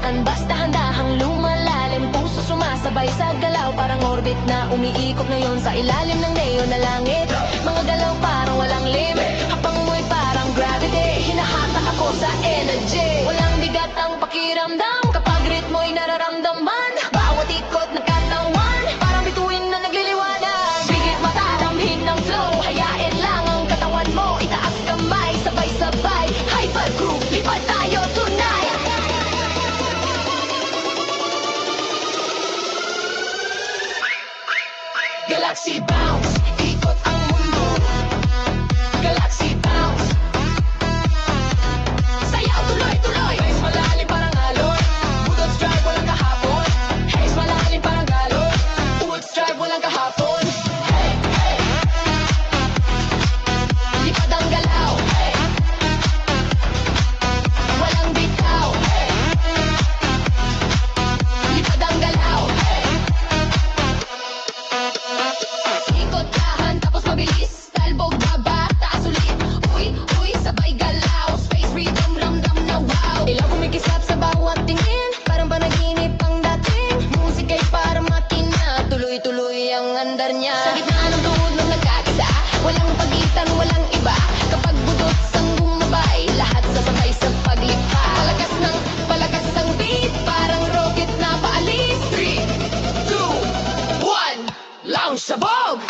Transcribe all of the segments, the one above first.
Basta handahang lumalalim, puso sumasabay sa galaw. Parang orbit na umiikot ngayon sa ilalim ng neon na langit. Mga galaw parang walang limit, habang mo'y parang gravity. Hinahatak ako sa energy, walang bigat ang pakiramdam kapag ritmo'y nararamdaman. Bawat ikot ng katawan, parang bituin na nagliliwanag. Bigit matadamhin ng flow, hayain lang ang katawan mo. Itaas kamay, sabay-sabay, hypergroove, lipad tayo tonight. Galaxy bounce, ikot ang mundo. Galaxy bounce, sayaw tuloy-tuloy. Haze malalim parang alon, bullets drive walang kahapon. Haze malalim parang galon, bullets drive walang kahapon. Hey, hey, lipad ang galaw. Hey, walang bitaw. Hey, lipad ang galaw. Hey, ikot dahan tapos mabilis, talbog baba, taas ulit. Uy, uy, sabay galaw, space rhythm, ramdam na wow. Ilaw kumikisap sa bawat tingin, parang panaginip ang dating. Musika'y para makina, tuloy-tuloy ang andar niya. Sa gitna ng tuhod nung nagkakisa, walang pagitan, walang iba. Kapag budot sang bumabay, lahat sasabay sa paglipa. Palakas ang beat, parang rocket na paalis. 3, 2, 1, launch sabog!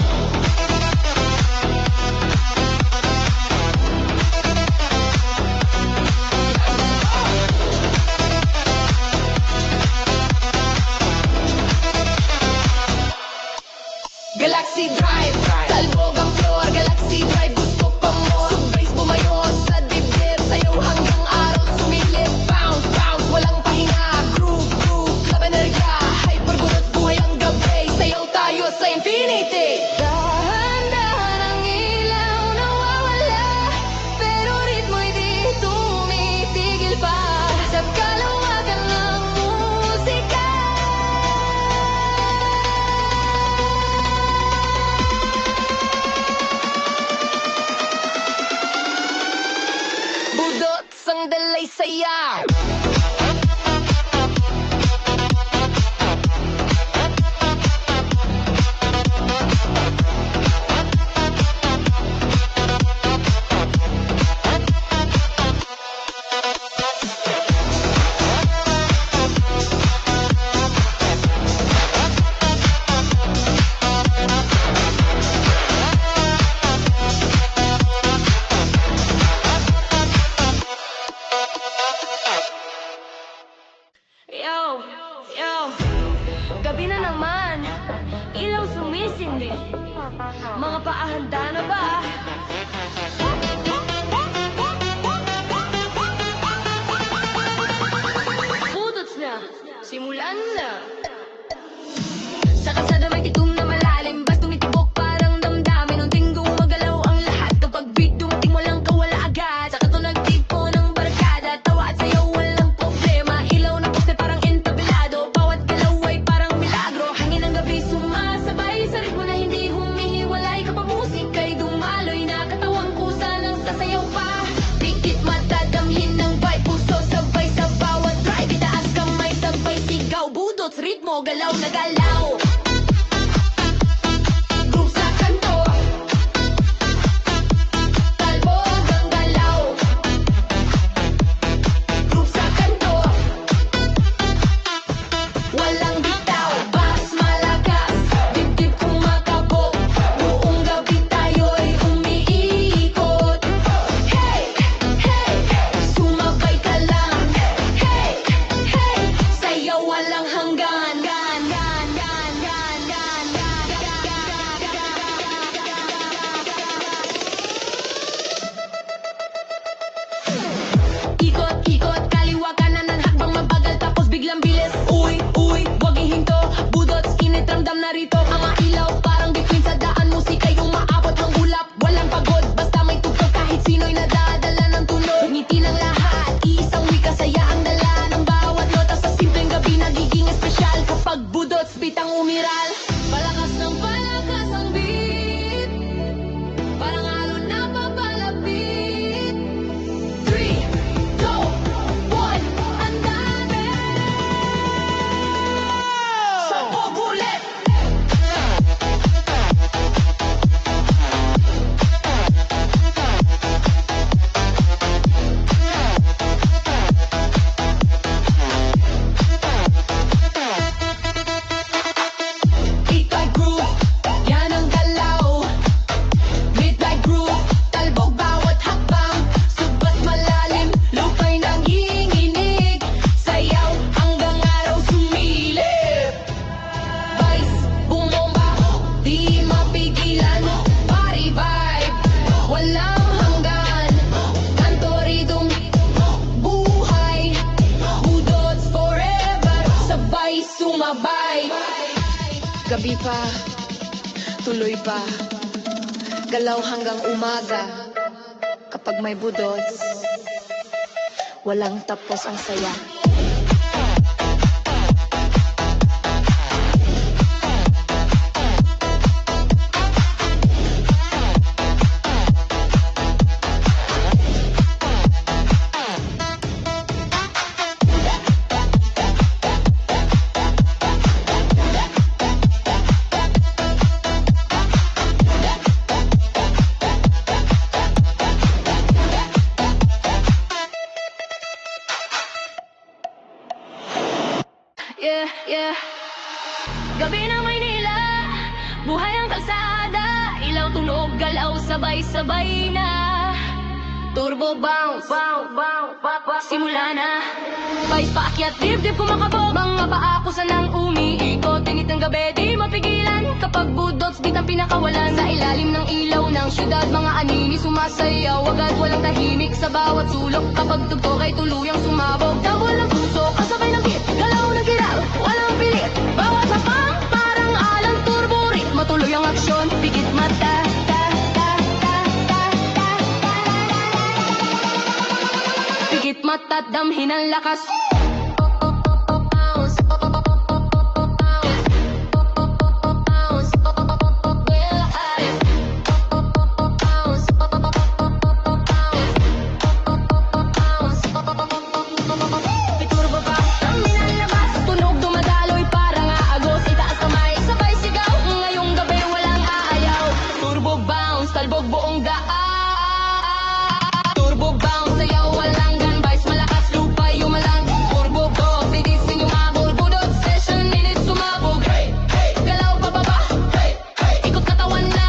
Galaxy Drive, talbog ang floor. Galaxy Drive, gusto pa more. Subrace bumayo sa dibdib, sayaw hanggang araw sumilip. Bounce, bounce, walang pahinga. Groove, groove, club energy. Hypergunot buhay ang gabi, sayaw tayo sa infinity. Dahan-dahan ang ilaw nawawala, pero ritmo'y di tumitigil pa. Sa kalawagan ng musika, budot sang dalay sayaw. Yo, yo, gabi na naman, ilaw sumisindi. Mga paahanda na ba? Budots na, simulan na. Sa kalsada may titum na malalim, bas tumitibok parang damdamin. Unting gumagalaw ang lahat, kapag beat dumating walang kawala agad. Sa kanto nagtipo ng barkada, tawa at sayaw walang problema. Ilaw na poste parang entablado, bawat galaw ay parang milagro. Hangin ng gabi sumasabay sa ritmo na hindi humihiwalay. Kapag musika'y dumaloy na katawang kusa ng sasayaw pa. Dikit matadamhin ng vibe, puso sabay sa bawat drive. Itaas kamay sabay sigaw, budots, ritmo, galaw na galaw. Groove sa kanto, talbog ang galaw. Groove sa kanto, walang bitaw. Bass malakas, dibdib kumakabog. Buong gabi tayo'y umiikot. Hey, hey, sumabay ka lang. Hey, hey, sayaw walang hanggan. Gabi pa, tuloy pa, galaw hanggang umaga. Kapag may budots, walang tapos ang saya. Yeah, yeah. Gabi ng Maynila, buhay ang kalsada, ilaw, tunog, galaw, sabay-sabay na. Turbo bounce, bounce, bounce, bounce, simula na. Vice paakyat, dibdib kumakabog, mga paa ko sanang umiikot. Init ng gabi, di mapigilan, kapag budots, di ang pinakawalan. Sa ilalim ng ilaw ng syudad, mga anini sumasayaw, agad walang tahimik sa bawat sulok. Kapag tugtog ay tuluyang sumabog, tawal ng puso, kasabay ng beat, galaw ng giraw, walang pilit. Bawat hapang, parang alang turbo ritmo, tuloy ang aksyon, pigit mata. Pigit mata't damhin ang lakas. Iturbo pa, damhin ang labas. Tunog dumadaloy parang aagos. Itaas kamay, sabay sigaw. Ngayong gabi walang aayaw. Turbo bounce, talbog buong daan. Turbo bounce, sayaw walang gunbys, malakas lupa yumalang. Turbo bounce, didisin yung abol, budot session, init sumabog. Galaw pababa, ikot katawan na.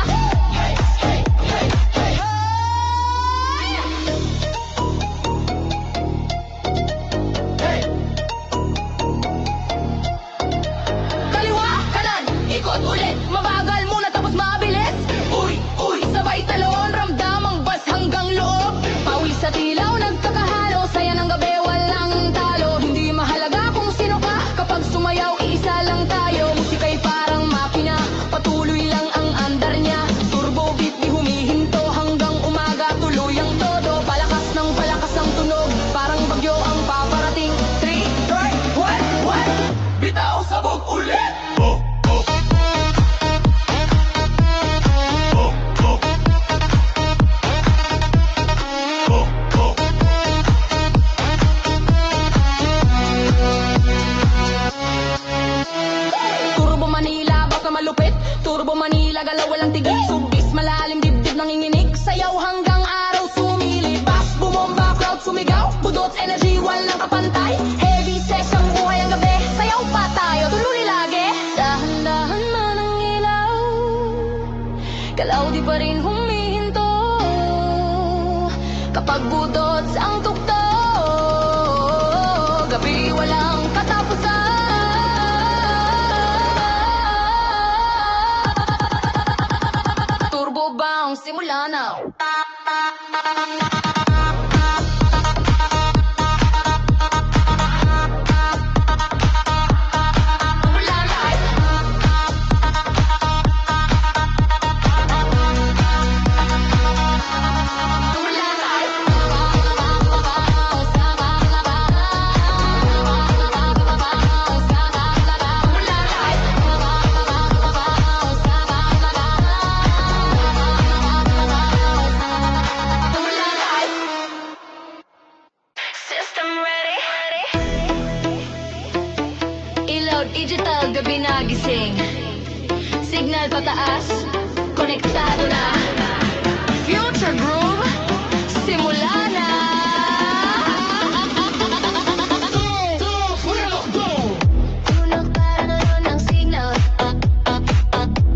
Kaliwa, kanan, ikot ulit. Mabagal muna tapos mabilis. Uy, uy, sabay talon, ramdam ang bas hanggang loob. Pawis sa tilaw, nagkakahalo, saya ng gabi, walang talo. Hindi mahalaga kung sino ka, kapag sumayaw, iisa lang tayo. Musika'y parang makina, patuloy lang ang andar niya. Turbo beat, di humihinto hanggang umaga, tuloy ang todo. Palakas ang tunog, parang bagyo ang paparating. 3, 2, 1, bitaw sabog ulit. Turbo Manila, baka malupit. Turbo Manila, galaw walang tigil. Subis, malalim, dibdib nanginginig. Sayaw hanggang araw sumilip. Bass, bumomba, crowd sumigaw. Budots, energy, walang kapantay. Heavy sex ang buhay ang gabi. Sayaw pa tayo, tuloy lagi. Dahan-dahan man ang ilaw, galaw di pa rin humihinto. Kapag budots ang tugtog, gabi walang katapusan. Turbo bounce, simula na. System ready? Ilaw digital, gabi nagising. Signal pataas, konektado na. Future groove, simula na. Tunog para ngayon ang signal.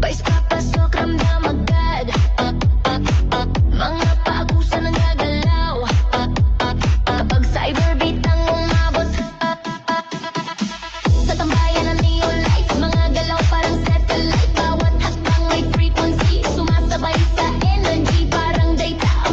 Vice papasok, ramdam agad. Mga paagusan ang gagalaw. Kapag cyberbeat ang umabot, sa tambayan ng neon lights, mga galaw parang satellite. Bawat hakbang may frequency, sumasabay sa energy, parang data.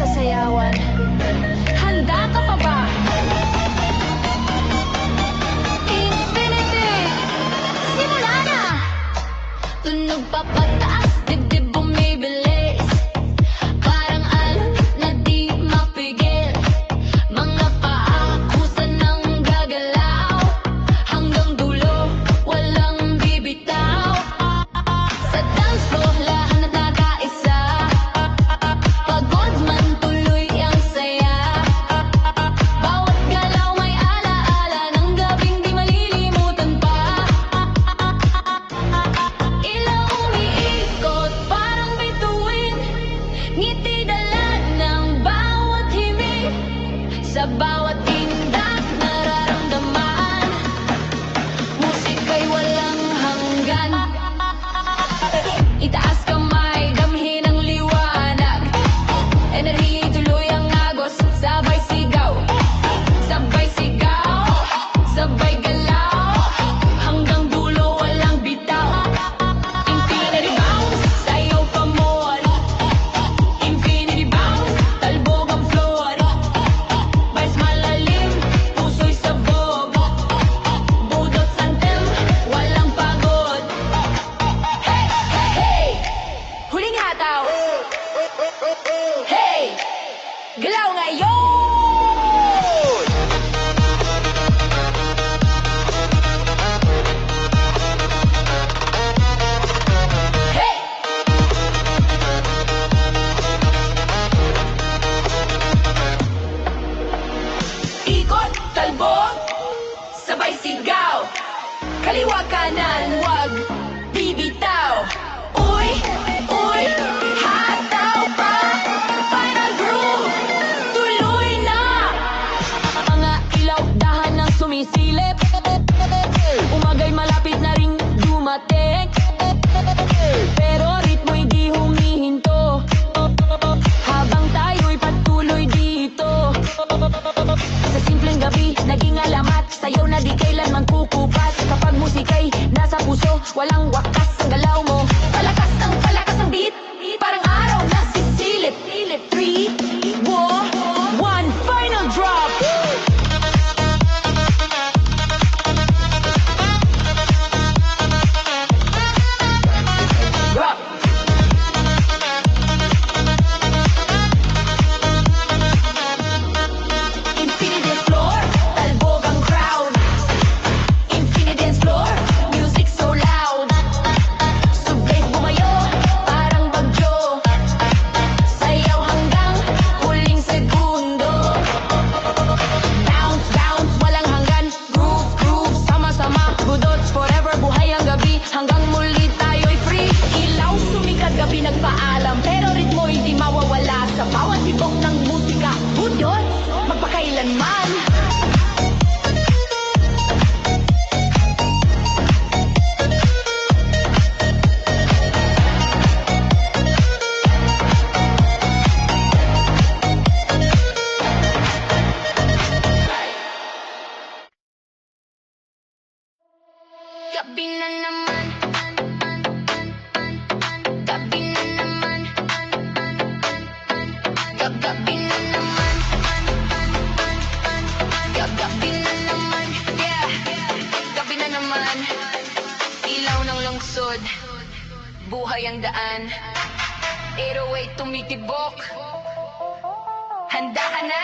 sasayawan. Handa ka pa ba? Infinity! Simula na! Tunog pa pataas, dibdib bumibilis. Parang alon na di mapigil. Mga paa kusa ng gagalaw. Hanggang dulo, walang bibitaw. Sa dance floor, lahat na nakaisa. Pagod man tuloy ang saya. Bawat galaw may alaala ng gabing di malilimutan pa. Ilaw umiikot, parang bituin. Ngiti dala ng bawat himig. Sa bawat tindak nararamdaman. Musika'y walang hanggan. Itaas kamay, damhin ang liwanag. Enerhiya tuloy ang agos, sabay sigaw. Sabay sigaw, sabay galaw. Hanggang dulo walang bitaw. Infinity bounce, sayaw pa more. Infinity bounce, talbog ang floor. Vibes malalim, puso'y sabog. Budot santem, walang pagod. Hey, hey, hey! Huling hataw. Hey! Galaw ngayon! Hey! Ikot, talbog, sabay sigaw. Kaliwa kanan, wag bibitaw. Uy, uy, hataw pa. Final groove, tuloy na. Mga ilaw, dahan ng sumisilip. Umagay malapit na ring dumating. Pero ritmo'y di humihinto. Habang tayo'y patuloy dito. Sa simpleng gabi, naging alamat. Sayaw na di kailanman kukupas. Kapag musika'y nasa puso, walang wakas ang galaw mo. Palakas ang beat. Parang araw na sisilip. 3, 2, 1, final drop. Drop. Infinity dance floor, talbog ang crowd. Infinity dance floor, music so loud. Sublime bumayo, parang bagyo. Sayaw hanggang huling segundo. Bounce, bounce, walang hanggan. Groove, groove, sama-sama. Budots forever, buhay ang gabi. Hanggang muli tayo'y free. Ilaw, sumikat, gabi nagpaalam. Pero ritmo'y di mawawala sa bawat tibok ng musika. Budot, magpakailanman. Gabi na naman. Gabi na naman. Gabi na naman. Gabi na naman. Yeah. Gabi na naman. Ilaw ng lungsod. Buhay ang daan. 808 tumitibok. Handa ka na?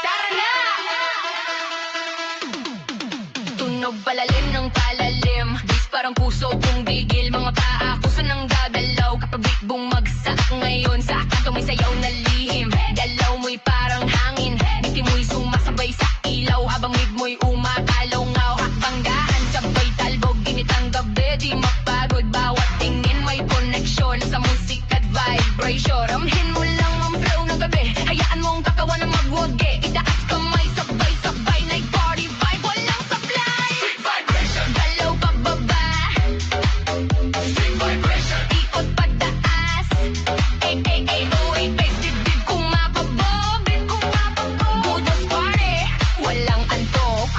Tara na! Tunog palalim ng palalim. Bis parang puso bumigil. Mga paa kusa ng gagalaw. Kapag beat bumagsak ngayon sa kanto may sayaw na lihim. Galaw mo'y parang hangin. Biti mo'y sumasabay sa ilaw. Habang mid mo'y umakalaw-ngaw. Hakbanggahan sabay talbog. Ginit ang gabi di mapagod. Bawat tingin may connection sa musik at vibration. Ramhin mo lang ang flow ng gabi. Hayaan mong kakawan na magwagi. Itaas kamay sabay-sabay. Night party vibe walang supply. Vibration. Galaw pababa. Sing vibration. Ikot pataas. Ay, ay, ay, uy, bass, dibdib kumapabog. Budos party, walang antok.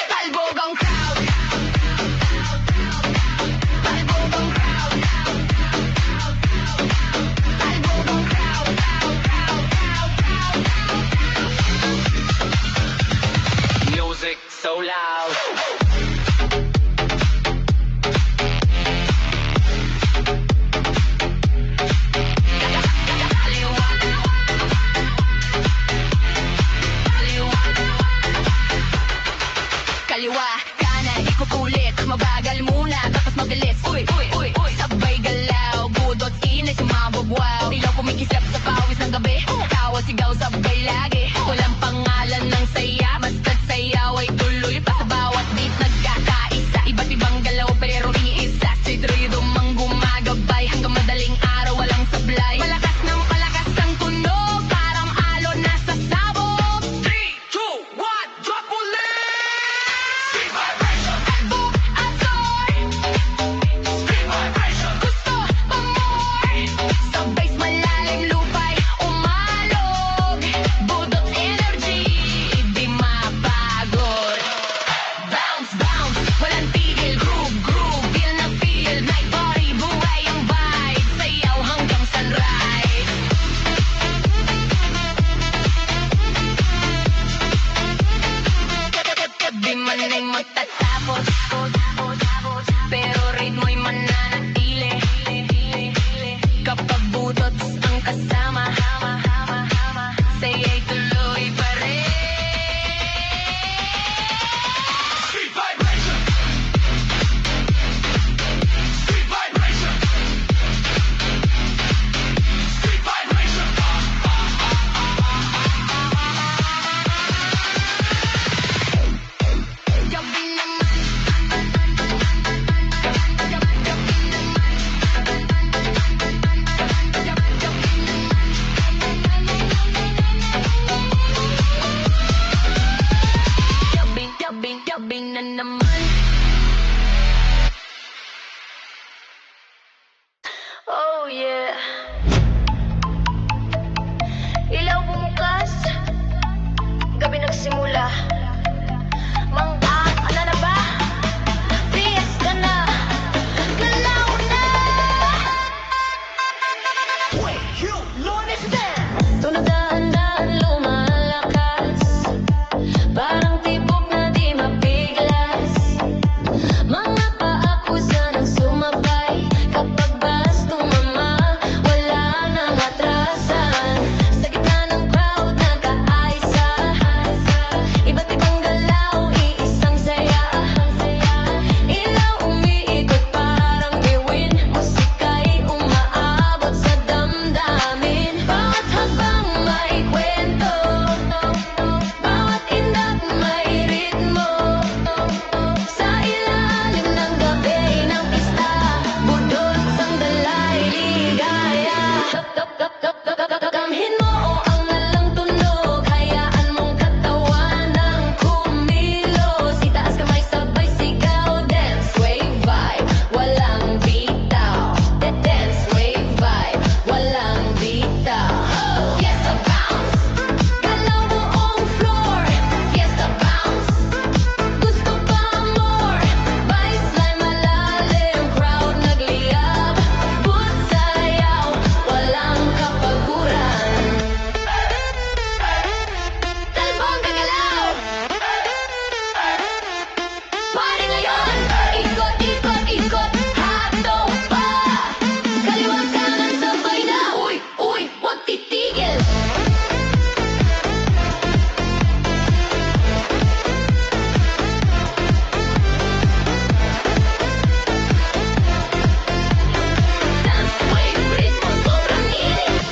Talbog ang crowd. Talbog ang crowd. Sayaw, sigaw, sabay lagi. Walang pangalan ng saya, basta't sayaw ay tuloy pa. Sa bawat beat nagkakaisa, iba't ibang galaw pero iisa. Sweet rhythm ang gumagabay, hanggang madaling araw walang sablay. Malakas ng palakas ang tunog, parang alon na sa sabog. 3, 2, 1, drop ulit! Sweet vibration. Eto, asoy. Sweet vibration. Gusto pa more? Sa bass malalim lupay umalog. Budot energy, di mapagod. Bounce, bounce, walang tigil. Groove, groove, feel na feel. Night party, buhay ang vibe. Sayaw hanggang sunrise. Di man ay magtatapos, pero ritmo'y mananatili. Kapag butot ang kasama, saya'y tuloy pa rin. Sweet vibration. Sweet vibration. Sweet vibration. Gabi naman. Gabi na naman. Oh yeah. Ilaw bumukas, gabi nagsimula. Mangak, ano na ba? Fiesta na, galaw na. Wait, you, Lunes na. Tunog daan-daan lumalakas, parang tibok na di mapiglas. Mga paakusa ng sumabay, kapag bas tumama, wala nang atrasan. Sa gitna ng crowd nagkaaysa, iba't ibang galaw, iisang saya. Ilaw umiikot parang bituin, musika'y umaabot sa damdamin. Bawat habang may kwento, bawat indak may ritmo. Sa ilalim ng gabi ng pista, budot sandalay ligaya. Kamhin mo o ang nalang tunog, hayaan mong katawan ng kumilos. Itaas kamay sabay sigaw, dance wave vibe, walang bitaw. Dance wave vibe, walang bitaw. Fiesta bounce, galaw buong floor. Fiesta bounce, gusto pa more. Baseline malalim, crowd nagliyab. But sayaw, walang kapaguran. Talbong gagalaw, party ngayon. Ikot, ikot, ikot, hatong pa. Kaliwat kanan sabay na, uy, uy, huwag titigil. Dance wave ritmo sobrang init.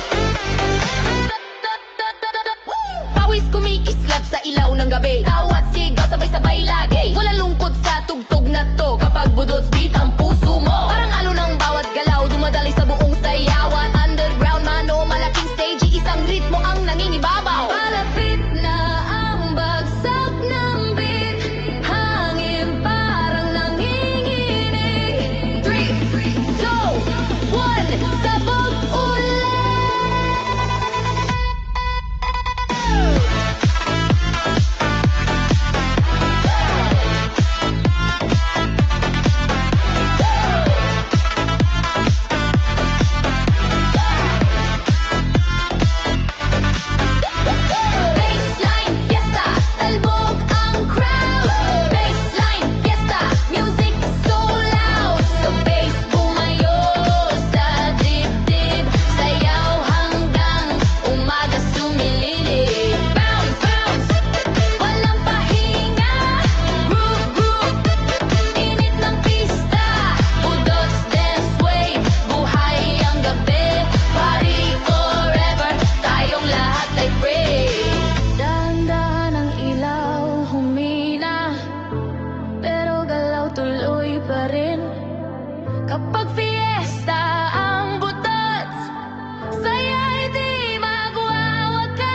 Pawis kumikislap sa ilaw ng gabi, tawat sigaw sabay-sabay lagi. Walang lungkot sa tugtog na to, kapag budot beat ang puso mo. Parang alon ng bawat galaw, dumadali sa buong sayawan. Underground man o malaking stage, isang ritmo ang nangingibabaw. Palapit na ang bagsak ng beat, hangin parang nanginginig. 3, 2, 1, sabog ulit. hot like rain. Dahan-dahan ang ilaw humina, pero galaw tuloy pa rin. Kapag fiesta ang butot, saya hindi magwawakas.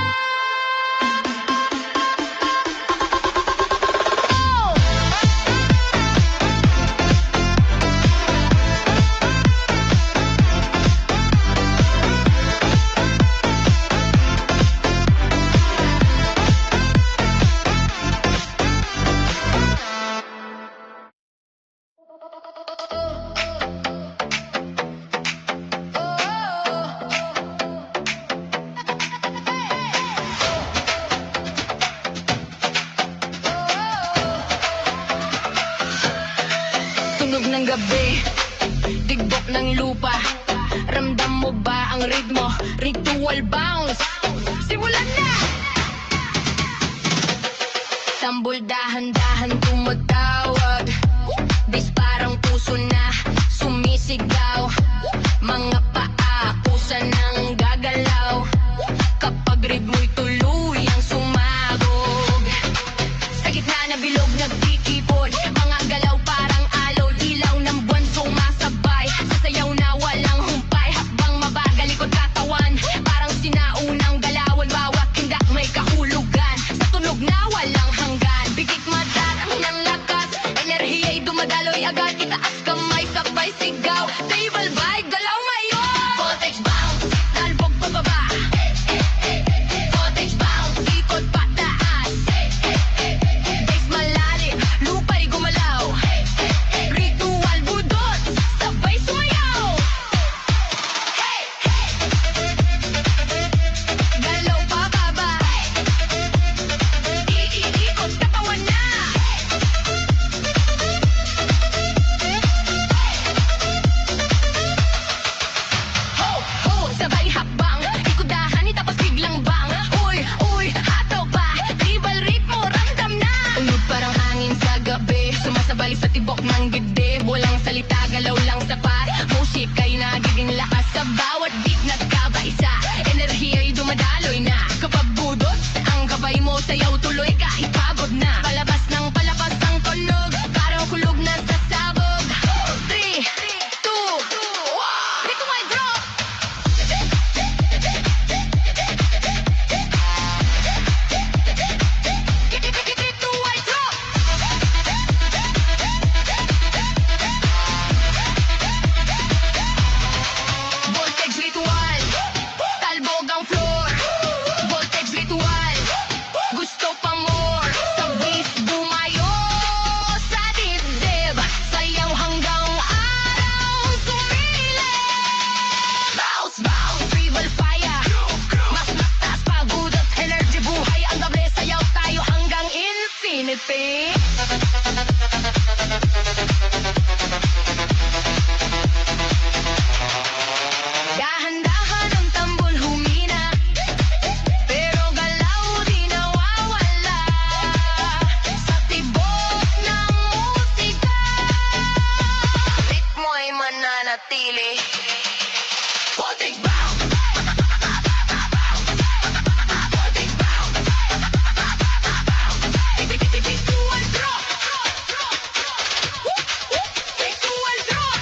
Tunog ng gabi, digbok ng lupa. Ramdam mo ba ang ritmo? Ritual bounce, simulan na! Tambol dahan-dahan tumatawag, bis parang puso na sumisigaw. Mga paa, pusa nang gagalaw, kapag ritmo'y tuluyang sumabog. Sa gitna na bilog nagtitipon, mga galaw parang aloy, ilaw ng buwan sumasabay. Sasayaw na walang humpay, habang mabagal likod katawan, parang sinaunang galawan. Bawat tindak may kahulugan, sa tunog na walang hanggan. Bigit madarang ng lakas, enerhiya'y dumadaloy agad. Itaas kamay sabay sigaw, table vibe, galaw ngayon. Voltage bounce, talbog pababa. Voltage bounce, ikot pataas. Bass malalim, lupa'y gumalaw. Ritual budot, sabay sumayaw. Galaw pababa, iikot katawan na. Ho, ho, sabay hakbang, ikudahan tapos biglang bang. Uy, uy, hatok pa, tribal ritmo, ramdam na. Tunog parang hangin sa gabi, sumasabay sa tibok ng dibdib. Walang salita, galaw lang sapat, musika'y nagiging lakas. Sa bawat beat nagkaba-isa, enerhiya'y dumadaloy na. Kapag budot, ang gabay mo sayaw tuloy kahit pagod na. Palabas ng palabas ang tunog, parang kulog na sasabog. 3, 2, 1, dito may drop. Dito may drop. Voltage ritual, talbog ang floor. Voltage ritual, gusto pa more. Sa beat bumayo sa dibdib, sayaw hanggang araw sumilip. Bounce, bounce, tribal fire, mas mataas pa budot, energy buhay ang gabi. Sayaw tayo hanggang infinity. Dahan-dahan ang tambol humina, pero galaw di nawawala. Sa tibok ng musika, ritmo'y mananatili. Voltage bounce, voltage bounce, ritual drop, ritual drop.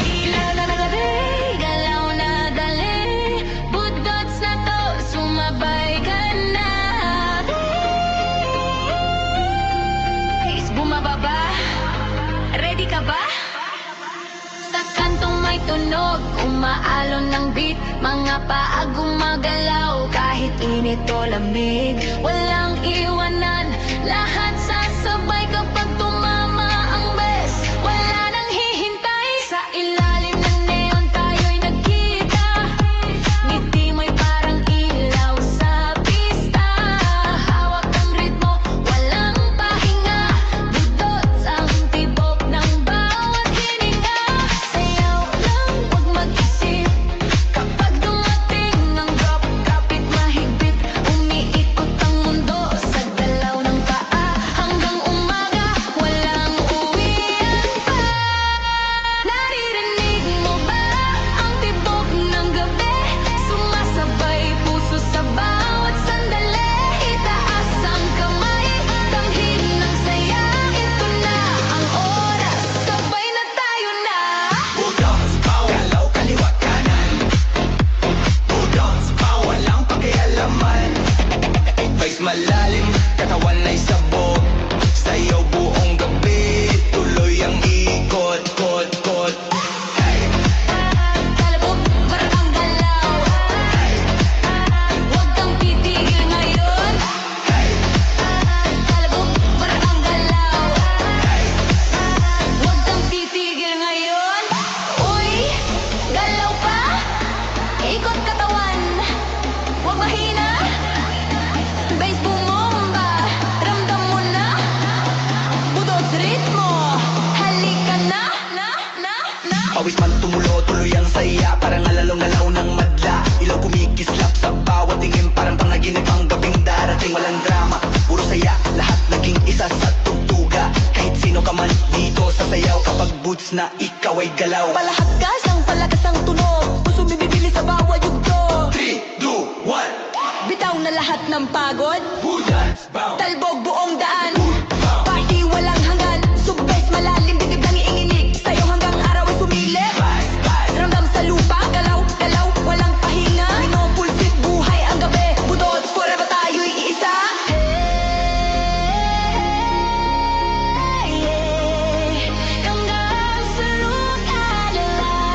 Ilaw na nagabi, galaw na dali, budots na to, sumabay ka na. Is bumababa, ready ka ba? Sa kantong may tunog, umaalon ng beat, mga paa gumagalaw kahit init o lamig. Walang iwanan, lahat sasabay kapag tumama ang best. Wala nang hihintay, sa ilalim ng neon tayo'y nagkita. Ngiti mo'y parang ilaw sa pista. lalim, katawan ay sabog. Sa'yo buong gabi, tuloy ang ikot, kot, kot. Talbog, para kang galaw. Huwag kang titigil ngayon. Talbog, para kang galaw. Huwag kang titigil ngayon. Uy, galaw pa. Ikot katawan. Huwag mahina. Bass bumomba. Ramdam mo na. Budot ritmo. Halika na. Pawis man tumulo, tuloy ang saya. Parang alalaw-ngalaw ng madla. Ilaw kumikislap sa bawat tingin. Parang panaginip ang gabing darating. Walang drama, puro saya. Lahat naging isa sa tugtuga. Kahit sino ka man dito sa sayaw. Kapag boots na ikaw ay galaw. Palahat gas ang palakas ang tunog. Puso bibili sa bawat yugto. 3, 2, 1. Bitaw na lahat ng pagod. Who dance bound? Talbog buong daan. Party walang hanggan. Subbes malalim, dibdib lang iinginig. Sa'yo hanggang araw ay sumilip. Ramdam sa lupa, galaw, galaw, walang pahinga. Pinopulsit buhay ang gabi. Budot, forever tayo'y iisa. Hanggang sa lupa, galaw.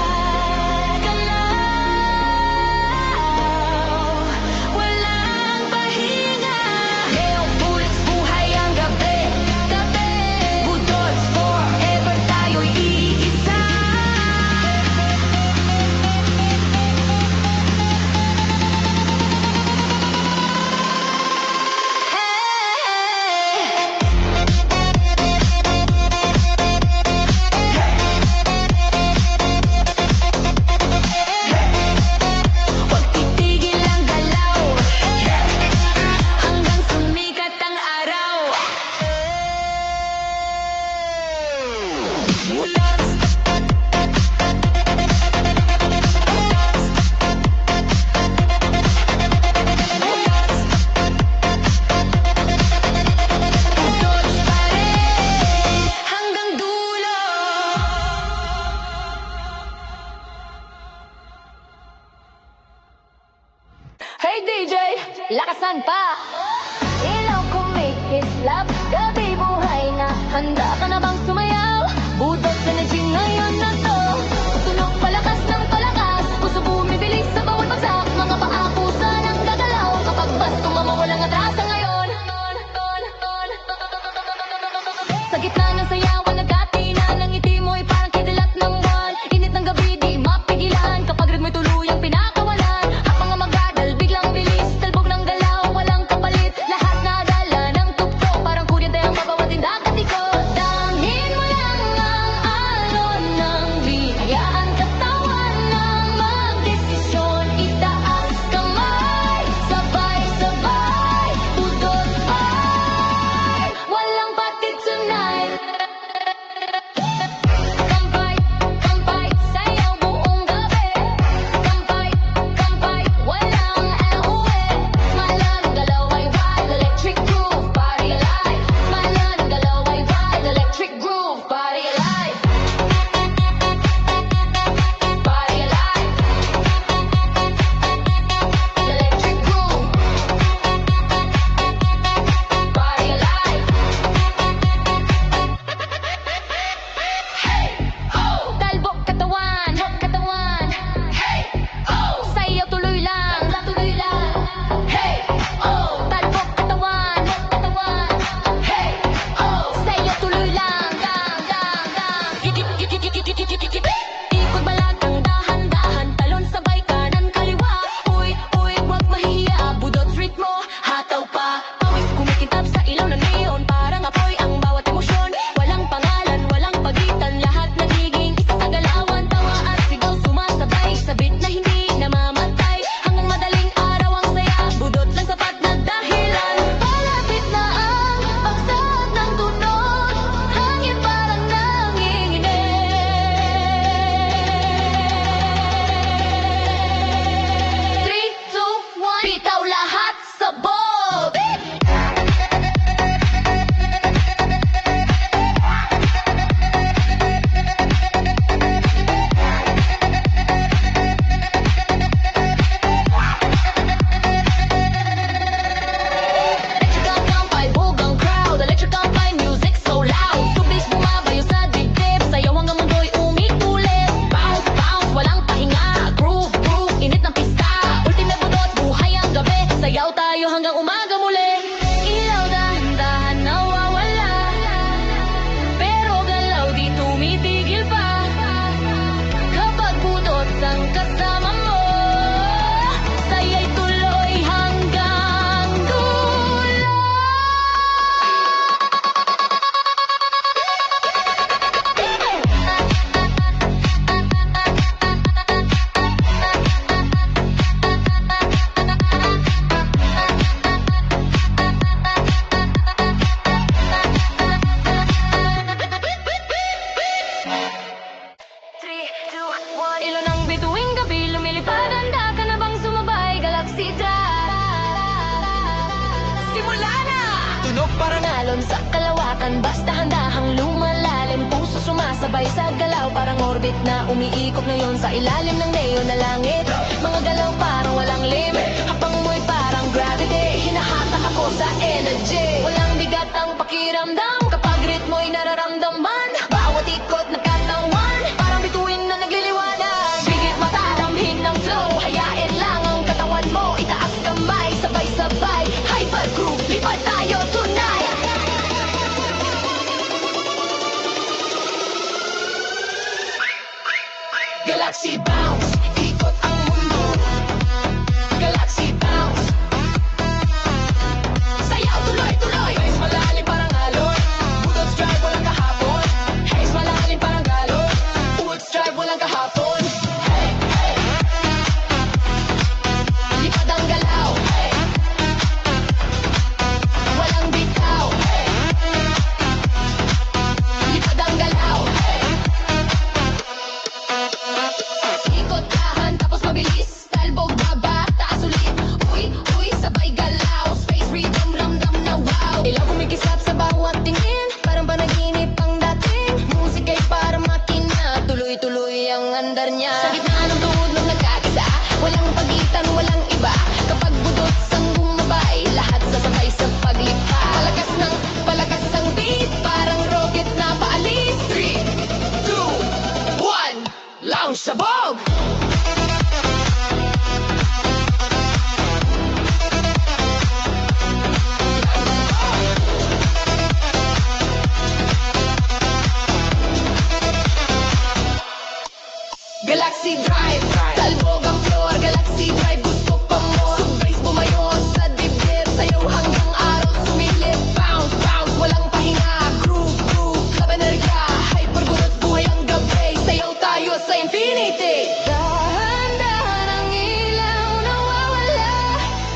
Walang pahinga. Leo, full tunog parang alon sa kalawakan. Basta handahang lumalalim, puso sumasabay sa galaw. Parang orbit na umiikot ngayon sa ilalim ng neon na langit. Mga galaw parang walang limit, habang mo'y parang gravity. Hinahatak ako sa energy, walang bigat ang pakiramdam kapag ritmo'y nararamdaman. Bawat ikot na katawan, parang bituin na nagliliwanag. Bigit mata, damhin ng flow, hayain lang ang katawan mo. Itaas kamay, sabay-sabay, hypergroove, lipad tayo tonight. Galaxy bounce, ikot ang mundo. Galaxy bounce, sayaw tuloy-tuloy. Haze malalim parang alon, Budots drive walang kahapon. Haze malalim parang galon, Budots drive walang kahapon. Hey, hey, lipad ang galaw. Hey, walang bitaw. Hey, lipad ang galaw. Hey, ikot dahan tapos mabilis, talbog baba, taas ulit. Uy, uy, sabay galaw, space rhythm, ramdam na wow. Ilaw kumikislap sa bawat tingin, parang panaginip ang dating. Musika'y parang makina, tuloy-tuloy ang andar niya. Sa gitna ng tulog nagkakisa, walang pagitan, walang iba. Kapag budots ang bumabay, lahat sasabay sa paglipa. Palakas ang beat, parang rocket na paalis. 3, 2, 1, lounge sabog! Galaxy Drive, talbog ang floor. Galaxy Drive, gusto pa more. Subbase bumayo sa dibdib, sayaw hanggang araw sumilip. Bounce, bounce, walang pahinga. Groove, groove, club energa. Hypergunot buhay ang gabi, sayaw tayo sa infinity. Dahan-dahan ang ilaw nawawala,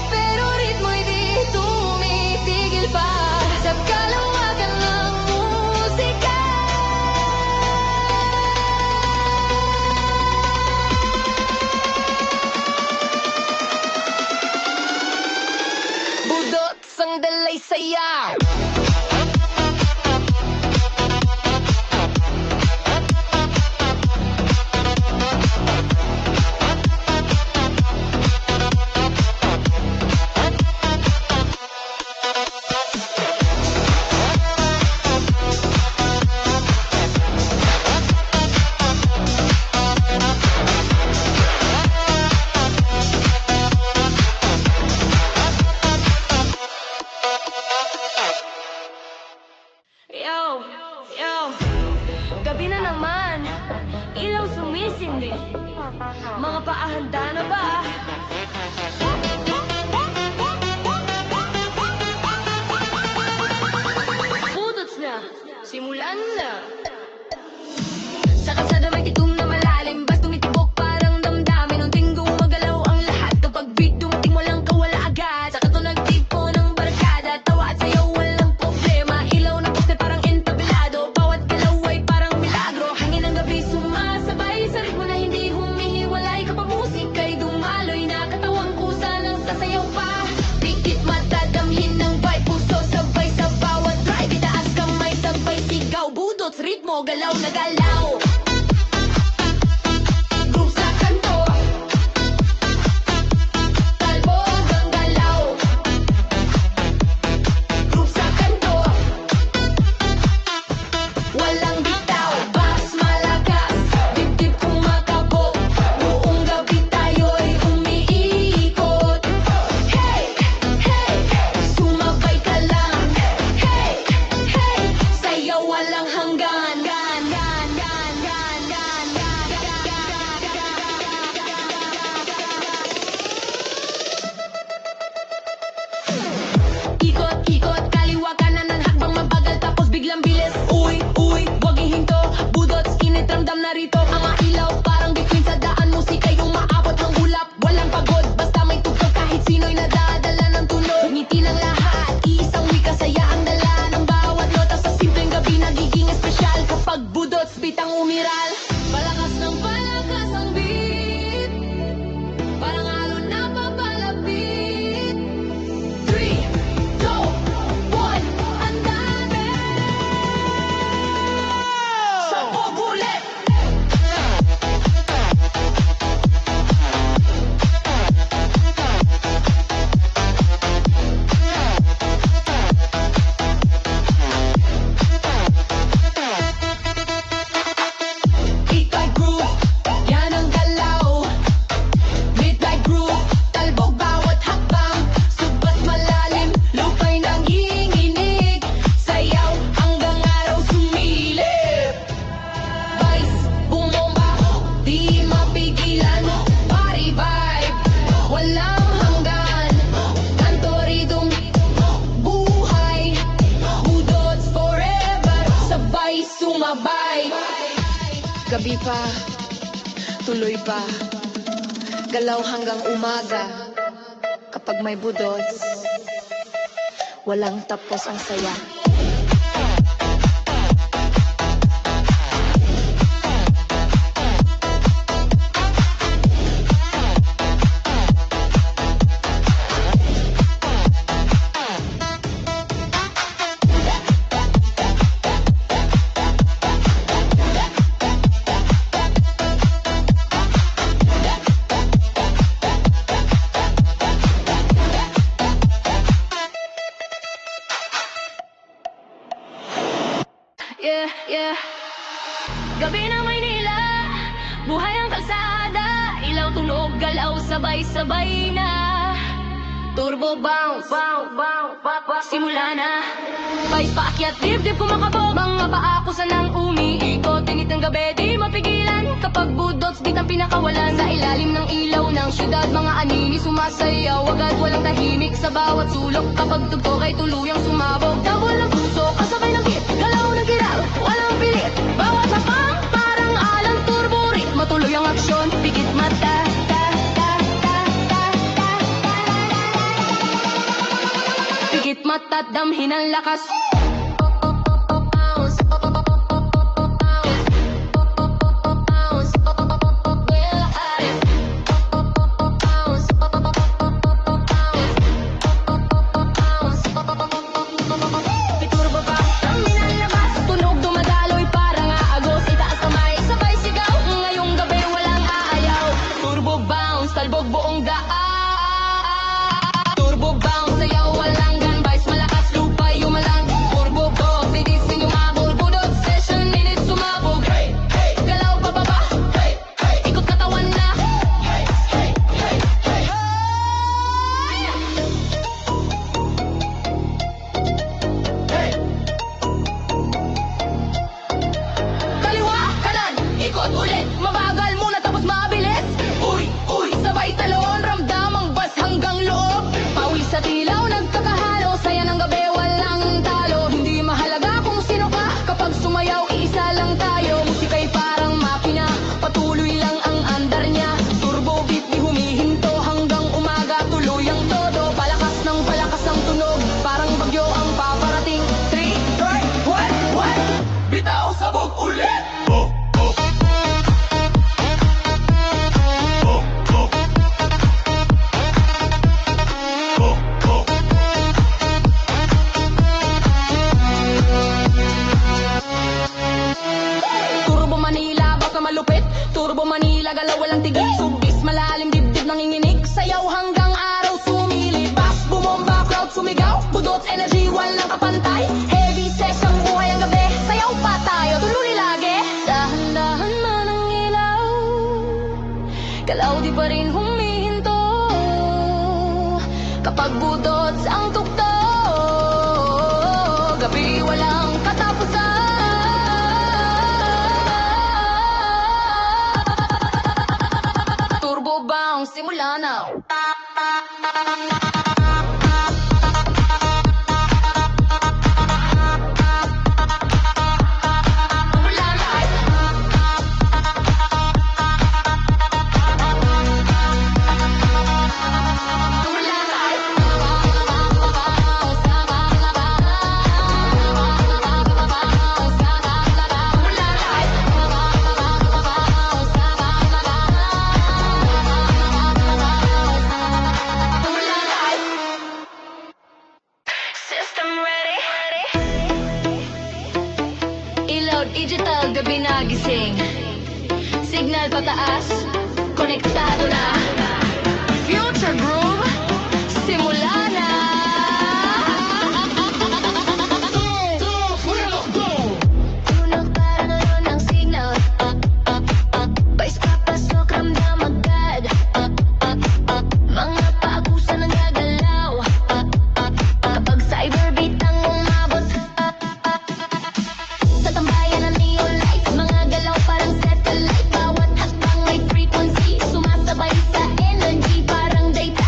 pero ritmo'y di tumitigil pa. Sa kalawakan ng musika, Budots ang dalay saya. Yo, yo, gabi na naman, ilaw sumisindi. Mga paahanda na ba? Budots na, simulan na. Sa kalsada may titum na malalim, bas tumitibok parang damdamin. Unting gumagalaw ang lahat, kapag beat dumating walang kawala agad. Sa kato nagtipo ng barkada, tawa at sayaw walang problema. Ilaw na poste parang entablado, bawat galaw ay parang milagro. Hangin ng gabi sumasabay sa ritmo na hindi humihiwalay. Kapag musika'y dumaloy, nakatawang kusa ng sasayaw pa. Pikit mata, damhin ng vibe, puso sabay sa bawat drive. Itaas kamay, sabay sigaw, budots, ritmo, galaw na galaw. Groove sa kanto, talbog ang galaw. Groove sa kanto, walang bitaw. Bass malakas, dibdib kumakabog. Buong gabi tayo'y umiikot. Hey, hey, sumabay ka lang. Hey, hey, sayaw walang hanggan. sumabay. Gabi pa, tuloy pa, galaw hanggang umaga. Kapag may budots, walang tapos ang saya. Yeah, yeah. Gabi ng Maynila, buhay ang kalsada, ilaw, tunog, galaw, sabay-sabay na. Turbo bounce, bounce, bounce, bounce, simula na. Vice paakyat, dibdib kumakabog, mga paa ko sanang umiikot. Tinit ng gabi, di mapigilan, kapag budots, beat ang pinakawalan. Sa ilalim ng ilaw ng syudad, mga anini sumasayaw, agad walang tahimik sa bawat sulok. Kapag tugtog ay tuluyang sumabog, tabol ng puso, kasabay ng hit, galaw ng kirap, walang pilit. Bawat hapang, parang alang turbo ritmo, tuloy ang aksyon, pigit mata. Pigit mata't damhin ang lakas. Iturbo pa, damhin ang labas. Tunog dumadaloy parang aagos. Itaas kamay, sabay sigaw. Ngayong gabi walang aayaw. Turbo bounce, talbog buong daan. Turbo bounce, sayaw walang gunbites, malakas lupa yumalang. Turbo bounce, bigisin yung abol, budot session, minutes sumabog. Galaw pababa, ikot katawan na. Kaliwa, kanan, ikot ulit, mabagal muna tapos mabilis. Uy, uy, sabay talon, ramdam ang bas hanggang loob. Pawis sa tilaw, nagkakahalo, saya ng gabi, walang talo. Hindi mahalaga kung sino ka, kapag sumayaw, iisa lang tayo. Musika'y parang makina, patuloy lang ang andar niya. Turbo beat, di humihinto, hanggang umaga, tuloy ang todo. Palakas ng palakas ang tunog, parang bagyo ang paparating. 3, 2, 1, bitaw, sabog ulit! Turbo Manila, baka malupit. Turbo Manila, galaw walang tigil. Subis, malalim, dibdib, nanginginig. Sayaw hanggang araw sumilip. Bass, bumomba, crowd sumigaw. Budots, energy, walang kapantay. Heavy session, buhay ang gabi. Sayaw pa tayo, tuloy lagi. Dahan-dahan man ang ilaw, galaw di pa rin humihinto. Kapag budots ang tugtog, gabi walang katapusan. Turbo bounce, simula na. Simula na. Simula na. System ready? Ilaw digital, gabi nagising. Signal pataas, konektado na. Future groove, simula na. Tunog para ngayon ang signal. Vice papasok, ramdam agad. Mga paagusan ang gagalaw. Kapag cyberbeat ang umabot. Sa tambayan ng neon lights, mga galaw parang satellite. Bawat hakbang may frequency, sumasabay sa energy, parang data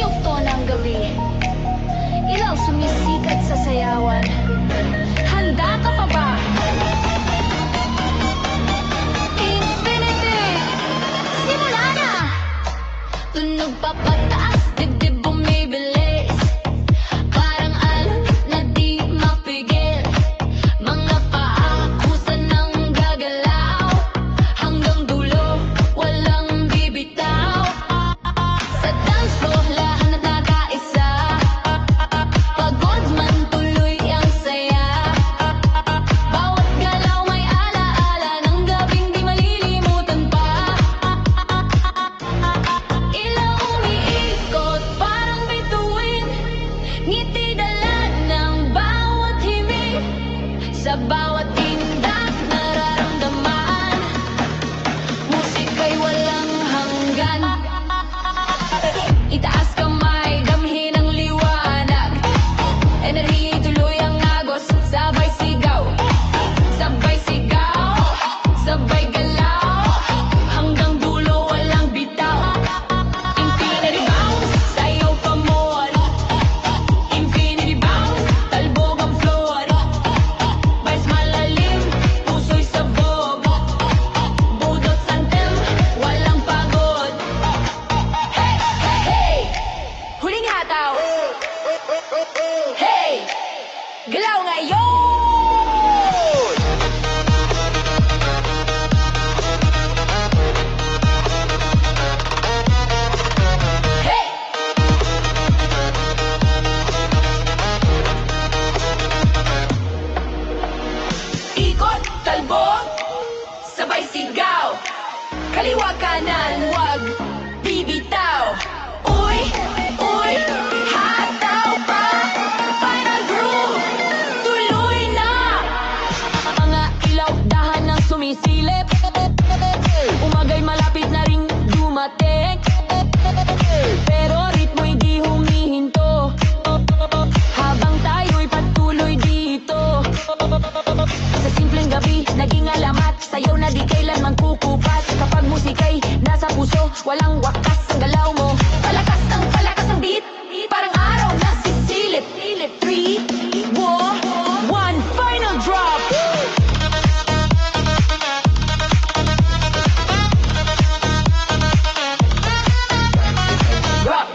Tukto ng gabi, ilaw sumisikat sa sayawan. Handa ka pa ba? Infinity, simula na! Tunog pa pataas, dibdib bumibilis. Parang alam na di mapigil. Mga paa, kusa ng gagalaw. Hanggang dulo, walang bibitaw. Sa dance floor, lahat na nakaisa. Pagod man, tuloy ang saya. Bawat galaw may alaala ng gabing di malilimutan pa. Ilaw umiikot, parang bituin. Ngiti dala ng bawat himig. Sa bawat tindak nararamdaman. Musika'y walang hanggan. Itaas kamay, damhin ang liwanag. Enerhiya'y tuloy ang agos. Sabay sigaw, sabay sigaw, sabay galaw. Hanggang dulo walang bitaw. Infinity bounce, sayaw pa more. Infinity bounce, talbog ang floor. Vice malalim, puso'y sabog. Budot santem, walang pagod. Hey, hey, hey! Huling hataw. Hey! Galaw ngayon! Hey! Ikot, talbog, sabay sigaw. Kaliwa kanan, wag bibitaw. Uy, uy, hataw pa. Final groove, tuloy na. Mga ilaw, dahan ng sumisilip. Umagay malapit na ring dumating. Pero ritmo'y di humihinto. Habang tayo'y patuloy dito. Sa simpleng gabi, naging alamat. Sayaw na di kailanman kukupat. Kapag musika'y nasa puso, walang wakas ang galaw mo. Palakas ang beat, parang araw na sisilip. 3, 2, 1, final drop. Drop.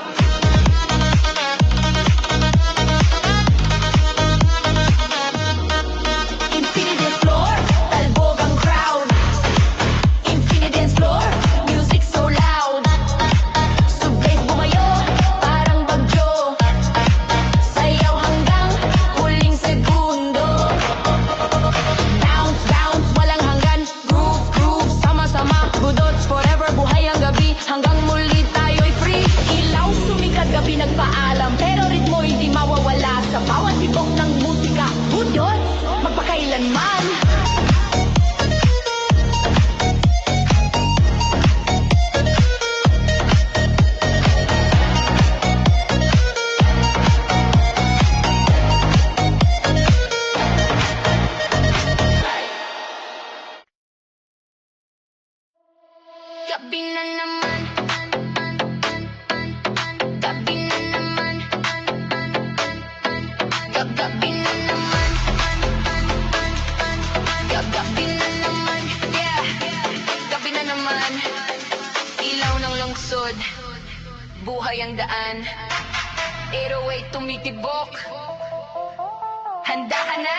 Infinity dance floor, talbog ang crowd. Infinity dance floor, music so loud. Subbase bumayo, parang bagyo. Sayaw hanggang huling segundo. Bounce, bounce, walang hanggan. Groove, groove, sama-sama. Budots forever, buhay ang gabi. Hanggang muli tayo'y free. Ilaw, sumikat gabi nagpaalam. Pero ritmo'y di mawawala. Sa bawat tibok ng musika. Budot, magpakailanman. Gabi na naman. Gabi na naman. Gabi na naman. Gabi na naman. Yeah. Gabi na naman. Ilaw ng lungsod. Buhay ang daan. 808 tumitibok. Handa ka na?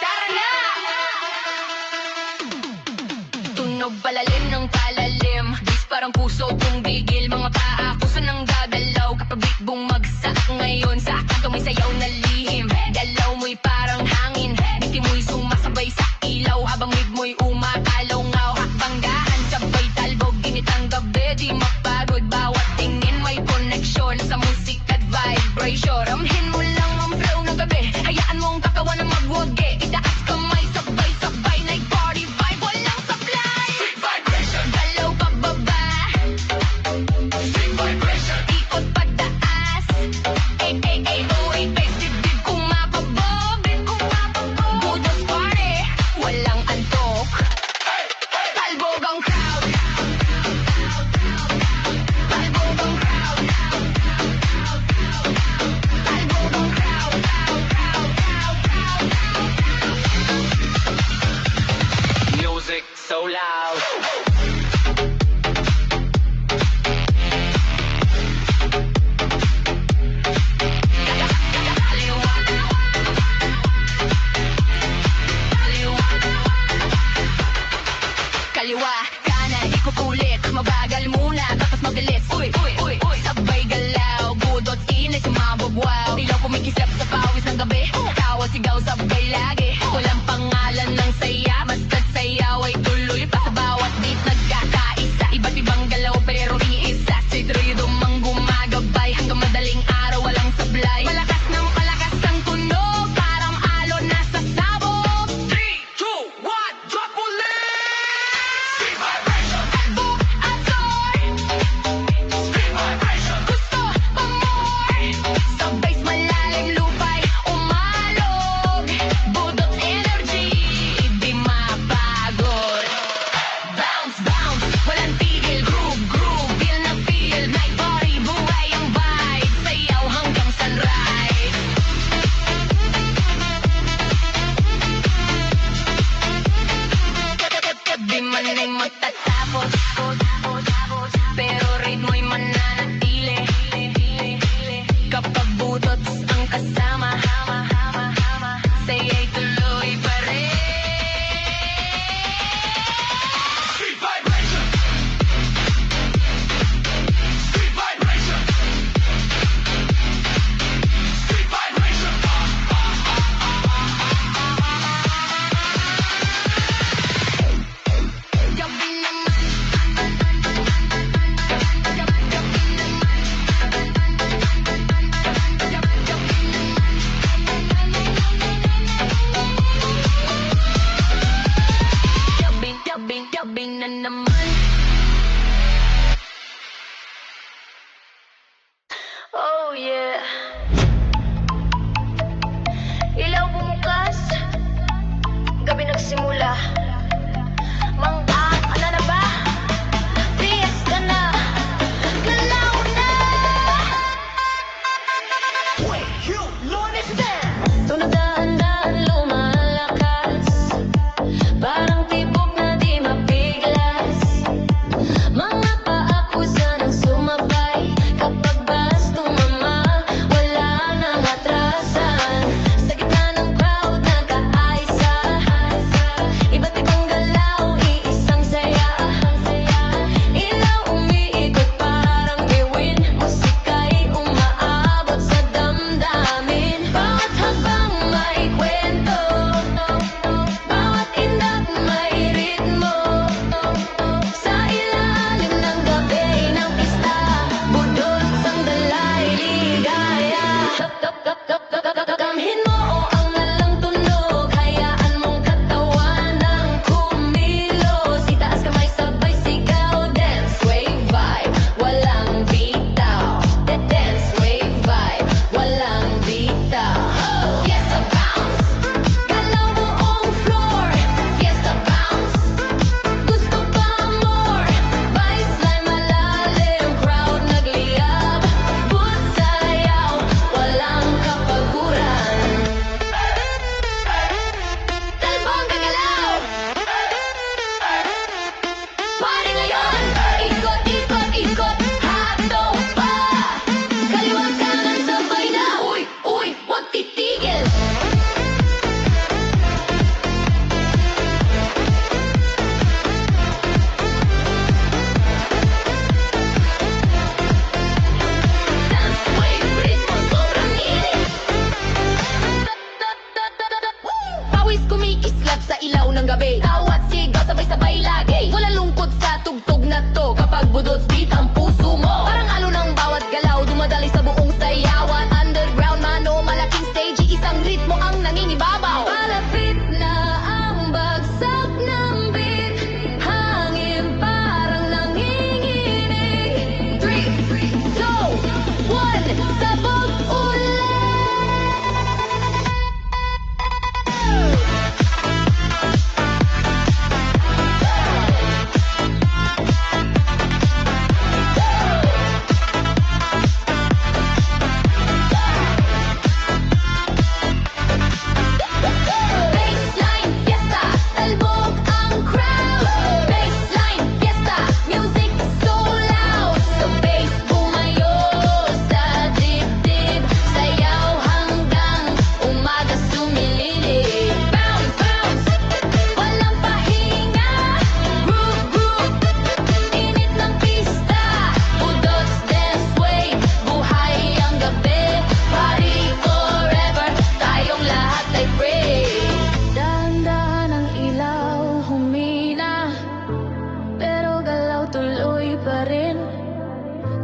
Tara na! Tunog palalim ng palalim. Bis parang puso tumigil. Mga paa puso ng gagalaw. Kapag beat bumagsak ngayon sa kanto may sayaw na lihim. Galaw mo'y parang hangin. Biti mo'y sumasabay sa ilaw. Habang mid mo'y umakalaw ngaw. Hakbang dahan sabay talbog. Ginit ang gabi di mapagod. Bawat tingin may connection sa musik at vibration. Ramhin mo lang ang flow ng gabi. Hayaan mong kakawan na magwagi. Itaas kamay sabay-sabay. Night party vibe walang supply. Vibration, galaw pababa. Sing vibration, ikot pataas. Ay, ay, ay, oh, ay, bass, dibdib kumapabog. wow. Ilaw kumikislap sa pawis ng gabi. Tawa sigaw sabay lagi. Walang pangalan ng saya, basta sayaw ay tuloy pa. Sa bawat beat nagkakaisa. Iba't ibang galaw pero iisa. Street rhythm ang gumagabay. Hanggang madaling araw walang sablay. Malakas ng malakas ang tunog, parang alon na sa sabog. 3, 2, 1, drop ulit! Street vibration, Takbo at soar, street vibration, gusto pa more. Sa bass malalim lupay,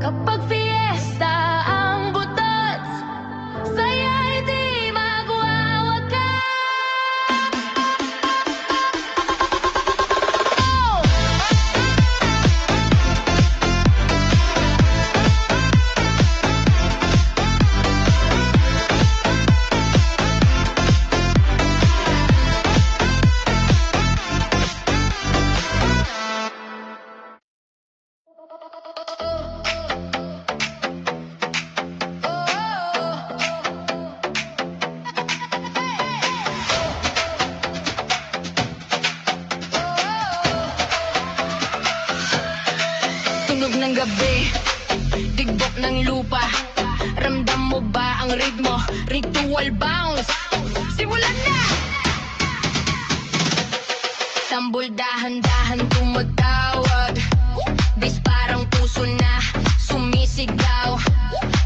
Kapag fiesta ang butot, saya'y di magwawakas. Tunog ng gabi, tigbok ng lupa. Ramdam mo ba ang ritmo? Ritual bounce. Simulan na! Tambol dahan-dahan tumatawag. Disparang puso na sumisigaw.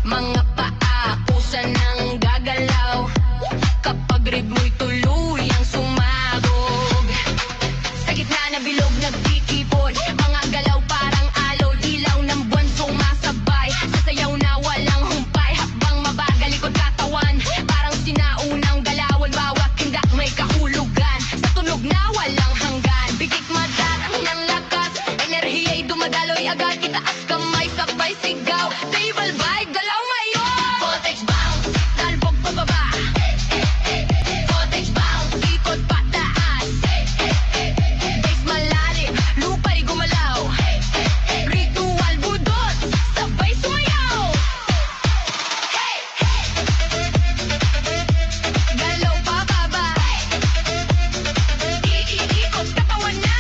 Mga paa, pusa nang gagalaw. Kapag ritmo'y tuluyang sumabog. Sa gitna na bilog nagtitipon. Mga galaw parang aloy. Ilaw ng buwan sumasabay. Sasayaw na walang humpay. Habang mabagal likod katawan. Parang sinaunang galawan. Bawat tindak may kahulugan. Sa tunog na walang hanggan. Bigik madarang ng lakas. Enerhiya'y dumadaloy agad. Itaas kamay sabay sigaw. Table vibe, galaw ngayon. Voltage bounce, talbog pababa. Voltage bounce, ikot pataas. Bass malalim, lupa'y gumalaw. Ritual budot, sabay sumayaw. Galaw pababa. Iikot katawan na.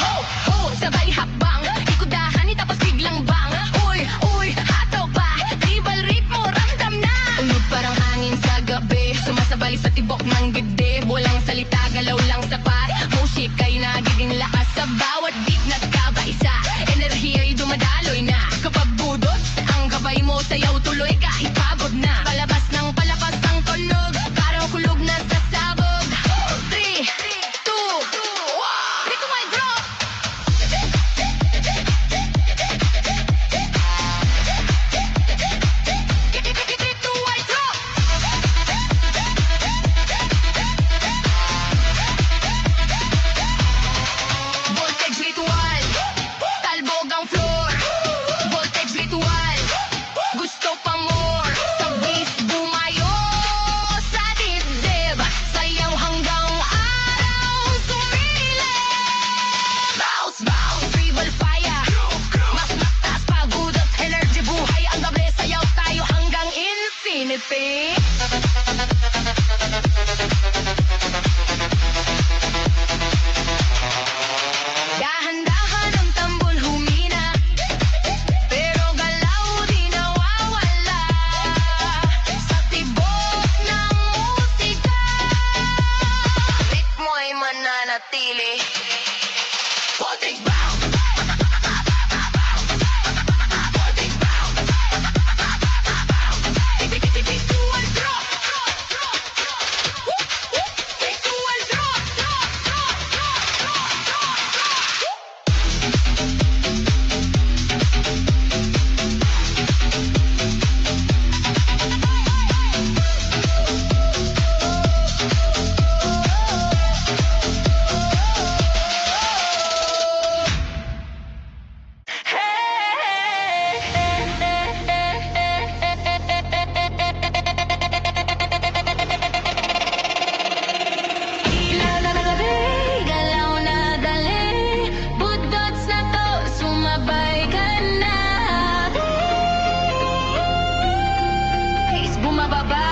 Ho, ho, sabay hakbang. Ikudahan itapos biglang bang. Uy, uy, hatok pa. Tribal ritmo, ramdam na. Unog parang hangin sa gabi. Sumasabay sa tibok ng dibdib. Walang salita, galaw lang sapat. Musika'y nagiging lakas sa bawat beat nagkakaisa. Enerhiya'y dumadaloy na. Kapag budot, ang gabay mo sayaw tuloy kahit pagod na. Palabas ng palabas ang tunog. Parang kulog na sa sabog. 3, 2, 1. Ritual drop. Ritual drop. Voltage ritual. Talbog ang floor. Voltage ritual. Gusto pa more. Sa beat bumayo sa dibdib. Sayaw hanggang araw sumilip. Bounce, bounce, tribal fire. Mas mataas pagudot, energy buhay ang gabi. Sayaw tayo hanggang infinity. Dahan-dahan ang tambon humina. Pero galaw di nawawala. Sa tibok ng musika, ritmo'y mananatili. Voltage bounce. Voltage bounce. Ritual drop. Ritual drop. Ilaw na gabi, galaw na dali. Budots na to, sumabay ka na. Is bumababa?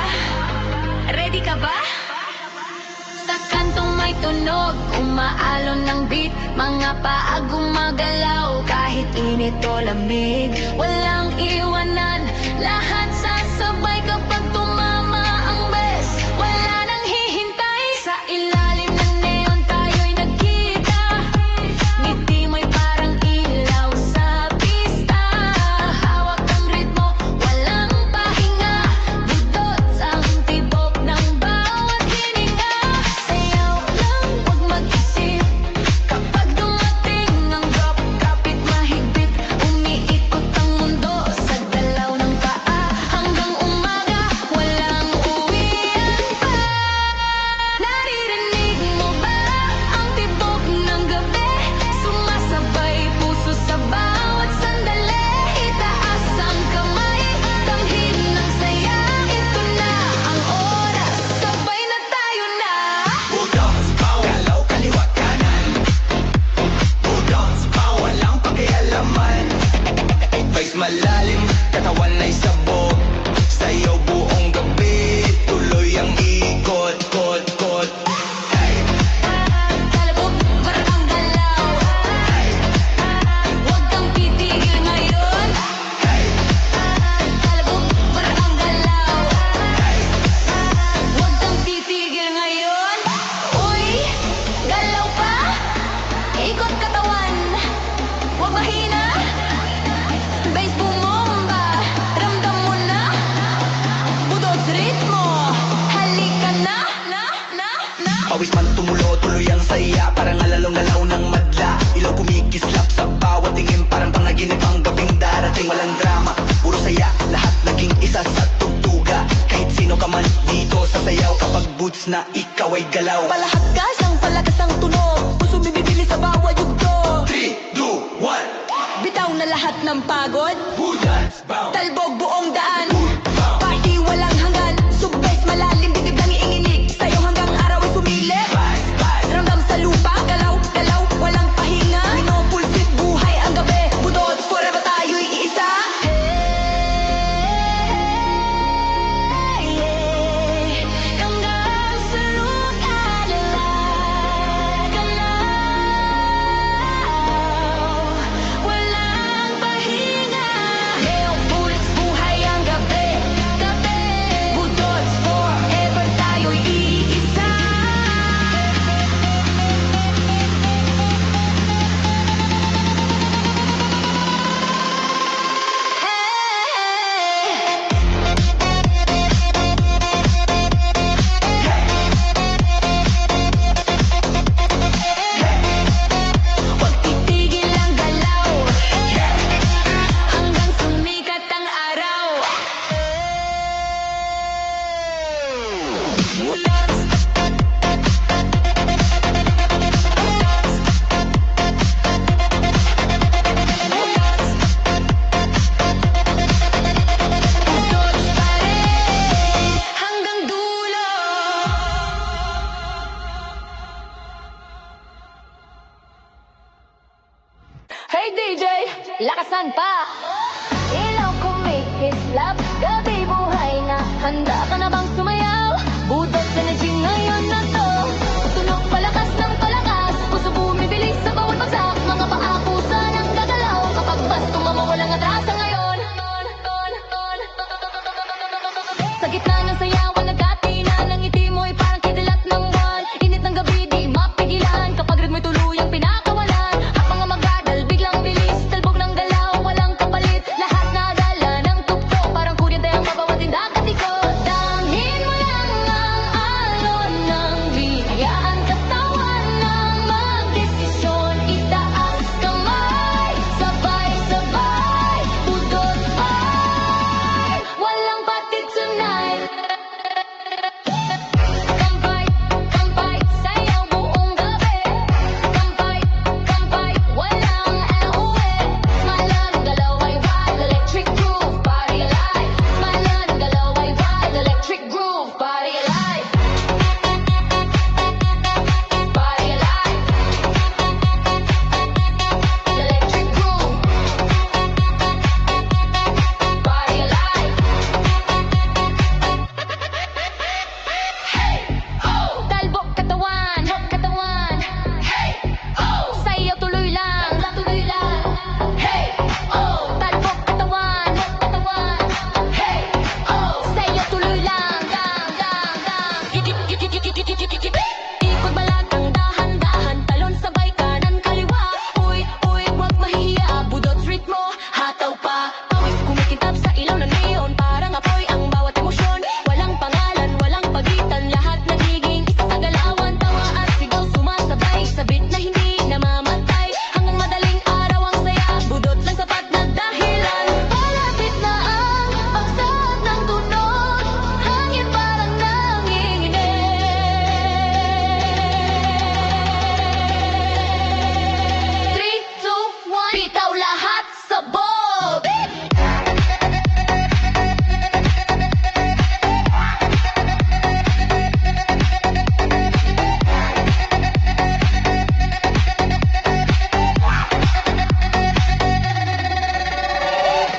Ready ka ba? Sa kantong may tunog, umaalon ng beat. Mga paa gumagalaw, kahit init o lamig. Walang iwanan, lahat sasabay kapag tumama ang best. Wala nang hihintay, sa ilalim ng neon tayo'y nagkita. Ngiti mo'y parang ilaw sa pista. Hawak ang ritmo, walang pahinga. Budots ang tibok ng bawat hininga. Sayaw lang, wag tuloy ang saya. Parang alalong-galaw ng madla. Ilaw kumikislap sa bawat tingin, parang panaginip ang gabing darating. Walang drama, puro saya, lahat naging isa sa tugtuga. Kahit sino ka man dito sa sayaw, kapag boots na ikaw ay galaw. Palahagkas ang palakas ang tunog, puso bibili sa bawat yugto. 3, 2, 1. Bitaw na lahat ng pagod, Bullets bound. talbog buong daan. Party walang hanggan, subbes malalim, dibdib lang iinginig. Sa'yo hanggang araw ay sumilip. Ramdam sa lupa, galaw, galaw, walang pahinga. Minopulsit buhay ang gabi, budot, forever tayo'y iisa. Hanggang sa lupa, galaw, walang pahinga. Minopulsit buhay ang gabi, gabi, budot, forever tayo'y iisa. Huwag titigil ang galaw hanggang sumikat ang araw. Budot pa rin hanggang dulo. Hey DJ, lakasan pa! Ilaw kumikislap, gabi buhay na. Handa ka na bang sumayaw? Budot energy ngayon na to. Tunog palakas ng palakas, puso bumibilis sa bawat bagsak. Mga paa pusa ng gagalaw, kapag basto mamawalang atrasa ngayon. Sa gitna ng sayawan, nagkatina ng ngiti mo'y parang kidilat ng buwan. Init ng gabi, di mapigilan, kapag ritmo'y tuluyang pinakawalan. At mga magadal, biglang bilis, talbog ng galaw, walang kapalit. Lahat nadala ng tukto, parang kuryente ang babawat tindak at ikot. Damhin mo lang ang alon ng bigyan, katawan ng magdesisyon. Itaas kamay, sabay-sabay, budot ay walang patid tonight. Kampay, kampay, sayaw buong gabi. Kampay, kampay, walang uuwi. Malang galaw ay wild, electric groove, party alive. Malang galaw ay wild, electric groove, party alive. Party alive. Electric groove, party alive. Hey, oh! Talbog katawan, katawan. Hey, oh! Sayaw tuloy lang, tuloy lang. Hey, oh! Talbog katawan, katawan. Hey, oh! Sayaw tuloy lang, lang. Ikot balatang dahan-dahan, talon sabay kanan kaliwa. Uy, uy, wag mahiya, budot ritmo, hataw pa. Pawis kumikintab sa ilaw ng neon, parang apoy ang bawat emosyon. Walang pangalan, walang pagitan, lahat nagiging isa sa galawan. Tawa at sigaw sumasabay, sabit na hindi namamatay. Hanggang madaling araw ang saya, budot lang sapat na dahilan. Palapit na ang pagsat ng tunog, hangin parang nanginginig. 3, 2, 1, bitaw lahat sa bob!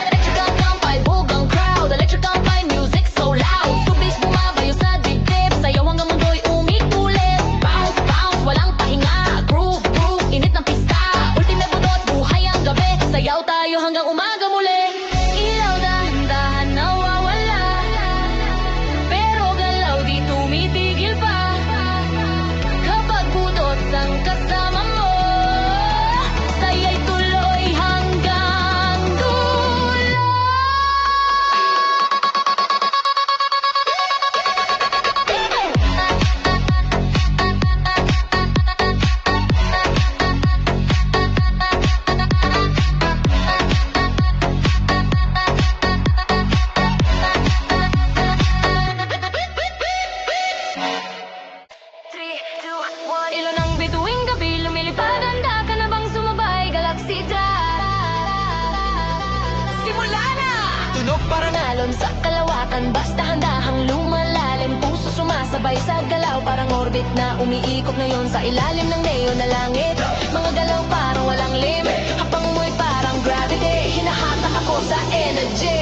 Electric ang kampay, bugang crowd. Electric kampay, music so loud. Tubig bumabayo sa dibdib, sayaw hanggang mundo'y umikulit. Bounce, bounce, walang pahinga. Groove, groove, init ng pista. Ultime budot, buhay ang gabi. Sayaw tayo hanggang umaga muli. Ilaw dahan-dahan nawawala, pero galaw di tumitigil pa. Kapag budot ang kasama mo, saya'y tuloy hanggang dulo. hawakan basta handahang lumalalim. Puso sumasabay sa galaw, parang orbit na umiikot ngayon sa ilalim ng neon na langit. Mga galaw parang walang limit, habang umuwi parang gravity. Hinahatak ako sa energy.